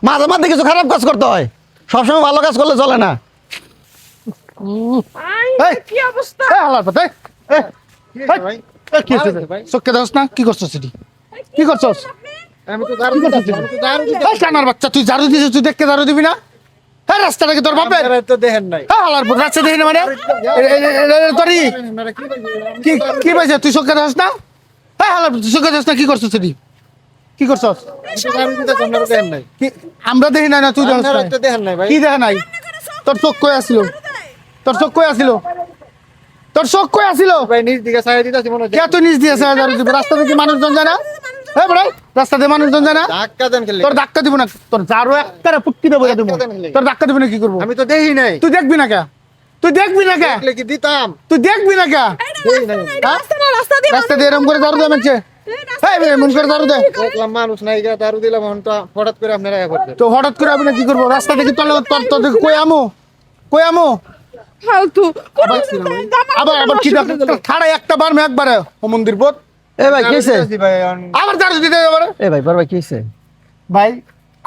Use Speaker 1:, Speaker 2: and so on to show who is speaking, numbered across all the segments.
Speaker 1: মাঝে মাঝে কিছু খারাপ কাজ করতে হয়, সবসময় ভালো কাজ করলে চলে না।
Speaker 2: কি অবস্থা?
Speaker 3: চোখে দাস না, কি করছস এটি? কি করছস?
Speaker 2: আমি তো ঝাড়ু দিতেছি, আমি তো ঝাড়ু দিতেছি।
Speaker 3: এই কানার বাচ্চা, তুই ঝাড়ু দিছিস, তুই দেখকে ঝাড়ু দিবি না? হ্যাঁ, রাস্তাটা কি তোর বাপের?
Speaker 2: আপনারা তো দেখেন নাই।
Speaker 3: হ্যাঁ, হালার পর রাস্তা দেখি না মানে তোরই
Speaker 2: আপনারা কি বলছেন?
Speaker 3: কি কি পাইছে? তুই চোখে দাস না? হ্যাঁ, হালার তুই চোখে দাস না, কি করছস এটি? কি করছস?
Speaker 2: আমি তো ঝাড়ু দিতেছি, আপনারা দেখেন নাই।
Speaker 3: কি আমরা দেখি না, না তুই দেখছ
Speaker 2: আপনারা
Speaker 3: না?
Speaker 2: তো দেখেন নাই ভাই।
Speaker 3: কি দেখা নাই? তোর চোখ কই আসিল? তোর চোখ কই আসিল? তোর চোখ কই আসিল?
Speaker 2: ভাই নিজ দিকে ছায়া দিতেছি মনে হচ্ছে।
Speaker 3: কে তুই নিজ দিয়েছে ঝাড়ু দিবি? রাস্তা থেকে মানুষজন যায় না? হ্যাঁ বড়, রাস্তা দিয়ে মানুষজন যায় না?
Speaker 2: ধাক্কা দেন খেলে।
Speaker 3: তোর ধাক্কা দিব না, তোর ঝাড়ু একটা পুটকি দেবো দেবো।
Speaker 2: ধাক্কা দেন খেলে।
Speaker 3: তোর ধাক্কা দিব না, কি করবো?
Speaker 2: আমি তো দেখি নাই।
Speaker 3: তুই দেখবি না কে? তুই দেখবি না কে?
Speaker 2: দেখলে কি দিতাম?
Speaker 3: তুই দেখবি না কে?
Speaker 2: দেখি নাই।
Speaker 3: রাস্তা দিয়ে এরকম করে ঝাড়ু দেয় মানছে? হ্যাঁ এমন করে ঝাড়ু দেয়?
Speaker 2: দেখলাম মানুষ নাই গা, ঝাড়ু দিলাম, এখন তো হঠাৎ করে আপনারা এ করছেন।
Speaker 3: তো হঠাৎ করে আমি না কি করবো? রাস্তা থেকে তোর তোর কই আমো, কই আমো?
Speaker 4: ফালতু
Speaker 3: আবার আবার কি দেখ, খাড়া একটা বার মে একবারে ও মন্দির বোধ
Speaker 1: এ ভাই কি হয়েছে?
Speaker 2: দিতেছি ভাই, এখন
Speaker 3: আবার ঝাড়ু দিতে যাবে।
Speaker 1: এ ভাই বড় ভাই কি হয়েছে?
Speaker 3: ভাই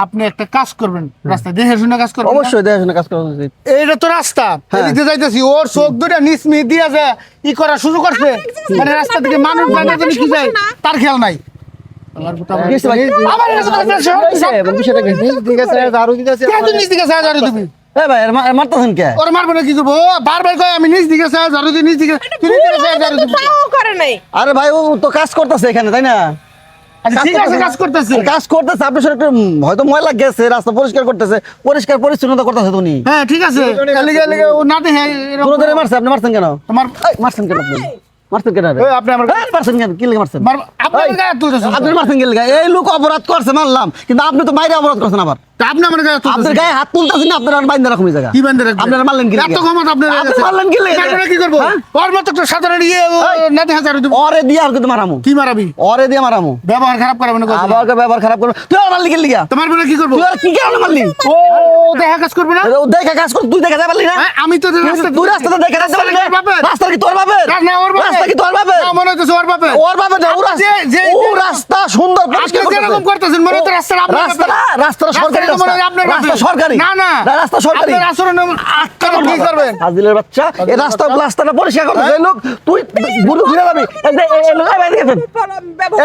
Speaker 3: আপনি একটা কাজ করবেন, রাস্তা দেখে শুনে কাজ করবেন।
Speaker 1: অবশ্যই দেখাশোনা কাজ করা উচিত।
Speaker 3: এইটা তো রাস্তা,
Speaker 1: হ্যাঁ।
Speaker 3: এদিকে যাইতেছি, ওর চোখ দুটা নিচ মিচ দিয়ে যায় ই করা শুরু করছে, মানে রাস্তা থেকে মানুষ যায় না জানি কি যায়, তার খেয়াল নাই।
Speaker 1: কি হয়েছে ভাই?
Speaker 3: আবার এরকম একটা
Speaker 1: কি হয়েছে? বিষয়টা কি?
Speaker 2: নিজ দিকে ছায়া ঝাড়ু দিতেছি।
Speaker 3: কে তুই নিচ দিকে ছায়া ঝাড়ু দিবি?
Speaker 1: এ ভাই মারতেছেন কে?
Speaker 3: ওর মারবো না, কি করবো? ও বারবার কয় আমি নিচ দিকে ছায়া ঝাড়ু দিই, নিচ দিকে, তুই নিচ দিকে ছায়া ঝাড়ু দিবি।
Speaker 4: তাও করে নাই।
Speaker 1: আরে ভাই ও তো কাজ করতেছে এখানে, তাই না?
Speaker 3: আচ্ছা, ঠিক আছে, কাজ করতেছে।
Speaker 1: কাজ করতেছে, আপনার সাথে একটু হয়তো ময়লা গেছে, রাস্তা পরিষ্কার করতেছে, পরিষ্কার পরিচ্ছন্নতা করতেছে তো উনি।
Speaker 3: হ্যাঁ ঠিক আছে, এলিগে এলিগে ও না দেখে এরকম
Speaker 1: কোনো ধরে মারছে, আপনি মারছেন কেন?
Speaker 3: তোমার
Speaker 1: এই, মারছেন কেন আপনি? মারছেন কেন রে?
Speaker 3: ওই আপনি আমার
Speaker 1: এই, মারছেন কেন? কি লেগে মারছেন?
Speaker 3: আপনার গায়ে তুই
Speaker 1: আপনি মারছেন কি লেগে? এই লোক অপরাধ করছে মারলাম, কিন্তু আপনি তো বাইরে অপরাধ করছেন আবার।
Speaker 3: আপনি আমার গায়ে
Speaker 1: আপনার
Speaker 3: তুই
Speaker 1: গায়ে হাত তুলতেছেন না, আপনার বাইন্দা রাখুন এই জায়গা।
Speaker 3: কি বান্ধে রাখবেন?
Speaker 1: আপনারা মারলেন কি
Speaker 3: এত
Speaker 1: লেগে?
Speaker 3: ক্ষমতা আপনার
Speaker 1: আপনি
Speaker 3: কাছে?
Speaker 1: মারলেন কি লেগে?
Speaker 3: তারপরে কি করবো?
Speaker 1: হ্যাঁ?
Speaker 3: ওর মতো একটা সাধারণ ইয়ে ও না দেখা ঝাড়ু দিব।
Speaker 1: ওরে দিয়ে আর কিন্তু মারামু,
Speaker 3: কি মারাবি?
Speaker 1: ওরে দিয়ে মারামু।
Speaker 3: ব্যবহার খারাপ করাবে না কথা।
Speaker 1: আবার ওকে ব্যবহার খারাপ করবে। তুই আর মারলি কি লিগা?
Speaker 3: তোমার বলে কি করবো?
Speaker 1: তুই আর কি কারণে মারলি?
Speaker 3: ও দেখা কাজ করবে না?
Speaker 1: ও দেখা কাজ কর, তুই দেখা যাবে না?
Speaker 3: হ্যাঁ, আমি তো
Speaker 1: তুই রাস্তাতে দেখা যাচ্ছে পারলি না?
Speaker 3: রাস্তা বাপের।
Speaker 1: রাস্তা কি তোর বাপের?
Speaker 3: না, ওর বাপের।
Speaker 1: রাস্তা কি তোর বাপের?
Speaker 3: না, মনে হচ্ছে ওর বাপের।
Speaker 1: ওর বাপের না, ও ও রাস্তা সুন্দর পরিষ্কার
Speaker 3: আপনি যেরকম করতেছেন, মনে হচ্ছে রাস্তাটা আপনার বাপের।
Speaker 1: রাস্তা সরকারি
Speaker 3: রাস্তাটা মনে হয় আপনার
Speaker 1: রাস্তা
Speaker 3: বাপের।
Speaker 1: সরকারি
Speaker 3: না, না।
Speaker 1: রাস্তা সরকারি।
Speaker 3: আপনার আচরণ আটকানো ঠিক করবেন।
Speaker 1: ফাজিলের বাচ্চা, এই রাস্তাটা পরিষ্কার করতে এই লোক, তুই ঘুরে ঘুরে যাবি। এই লোক বাইরে গেছেন,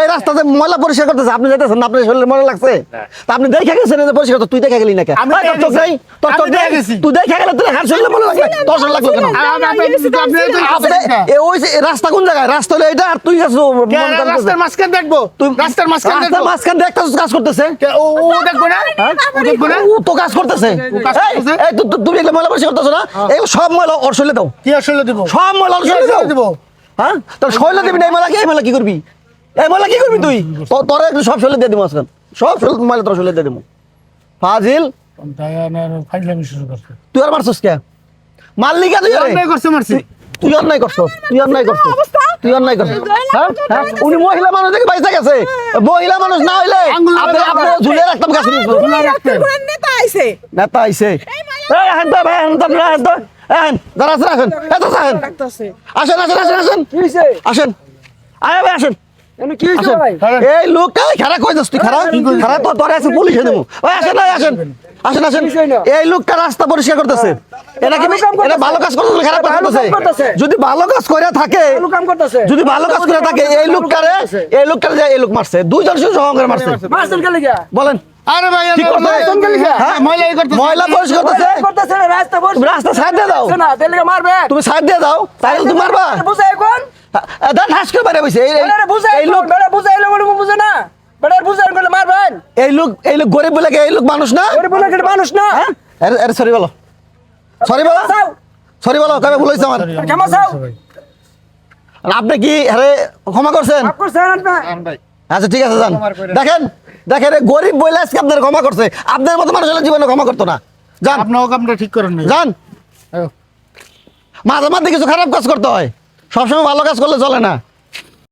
Speaker 1: এই রাস্তাতে ময়লা পরিষ্কার করতেছে, আপনি যাইতেছেন না? আপনার শরীরে ময়লা লাগছে, তা আপনি দেখে গেছেন এই যে পরিষ্কার করতে, তুই দেখে গেলি না কেন?
Speaker 3: আমি
Speaker 1: এই, তোর চোখ নাই? তোর চোখ
Speaker 3: আমি দেখে
Speaker 1: নাই?
Speaker 3: গেছি।
Speaker 1: তুই দেখে গেলে তোর হাত শরীরে ময়লা লাগবে, তোর শরীরে লাগলো কেন? ওই যে রাস্তা কোন জায়গায়? রাস্তা হলো এটা, আর তুই গেছো
Speaker 3: রাস্তার মাঝখান দেখবো, রাস্তার মাঝখান
Speaker 1: রাস্তার
Speaker 3: দেখবো।
Speaker 1: মাঝখান দিয়ে একটা কাজ করতেছে।
Speaker 3: ও দেখবো না? ও দেখবো না?
Speaker 1: ও তো কাজ করতেছে।
Speaker 3: কাজ করতেছে?
Speaker 1: এই, তুমি এগুলো ময়লা পরিষ্কার করতেছো না? এই সব ময়লা ওর শরীরে দাও,
Speaker 3: কি আসলে দিব?
Speaker 1: সব ময়লা ওর শরীরে দাও।
Speaker 3: দিব।
Speaker 1: হ্যাঁ, তোর শরীরে দিবি না, এই ময়লা কি করবি? এই ময়লা কি করবি তুই? তোর একটু সব শরীরে দিয়ে দিব আজকাল, সব ময়লা তোর শরীরে দিয়ে দিব। ফাজিল,
Speaker 3: ফাইজলামি শুরু করছে।
Speaker 1: তুই আর মারছস কে? মারলি কে তুই?
Speaker 3: অন্যায় করছে, মারছি।
Speaker 1: তুই অন্যায় করছস, তুই অন্যায় করছস, তুই অন্যায় করছস। হ্যাঁ, হ্যাঁ, উনি মহিলা মানুষ থেকে বাইসা গেছে, মহিলা মানুষ না হইলে আপনি ঝুলিয়ে রাখতাম গাছের উপর।
Speaker 4: নেতা আইছে।
Speaker 1: নেতা আইছে। এই আহেন তো ভাই, আহেন তো আপনারা, আহেন তো, আহেন, দাঁড়া আছেন, আসেন, এত আসেন,
Speaker 4: ডাকতাছে।
Speaker 1: আসেন, আসেন, আসেন, আসেন, আসেন, আয় ভাই আসেন, আসেন। এই লোকটা খারাপ কই যাস তুই? খারাপ তো তোরে আছে পুলিশে দেবো। ওই আসেন, ওই আসেন, আসেন, আসেন। এই লোকটা রাস্তা পরিষ্কার করতেছে, এটা কি এটা ভালো কাজ করতেছে, খারাপ কাজ করতেছে? যদি ভালো কাজ করে থাকে, যদি ভালো কাজ করে থাকে, এই লোকটারে এই লোক মারছে, দুইজন সহকারে মারছে। বলেন
Speaker 3: আরে ভাই,
Speaker 1: কি করছে?
Speaker 3: হ্যাঁ, ময়লা এই করতেছে।
Speaker 1: ময়লা পরিষ্কার করতেছে, তুমি রাস্তা সাইড দিয়ে দাও, তুমি সাইড দিয়ে দাও, তাই তুমি মারবা? দেন হাস করে বাইরে বসে এই লোক, এই লোক গরিব বলে এই লোক মানুষ না? হ্যাঁ, আরে সরি বলো, সরি বলো, সরি বলো, কবে ভুল হয়েছে আমার? আর আপনি কি আরে ক্ষমা করছেন?
Speaker 2: ভাই
Speaker 1: আচ্ছা ঠিক আছে, যান। দেখেন দেখেন, এই গরিব বলে আজকে আপনার ক্ষমা করছে, আপনার মতো মানুষ হলে জীবনে ক্ষমা করতো না। যান,
Speaker 3: আপনার কামটা ঠিক করেন নাই।
Speaker 1: যান। মাঝে মাঝে কিছু খারাপ কাজ করতে হয়, সবসময় ভালো কাজ করলে চলে না।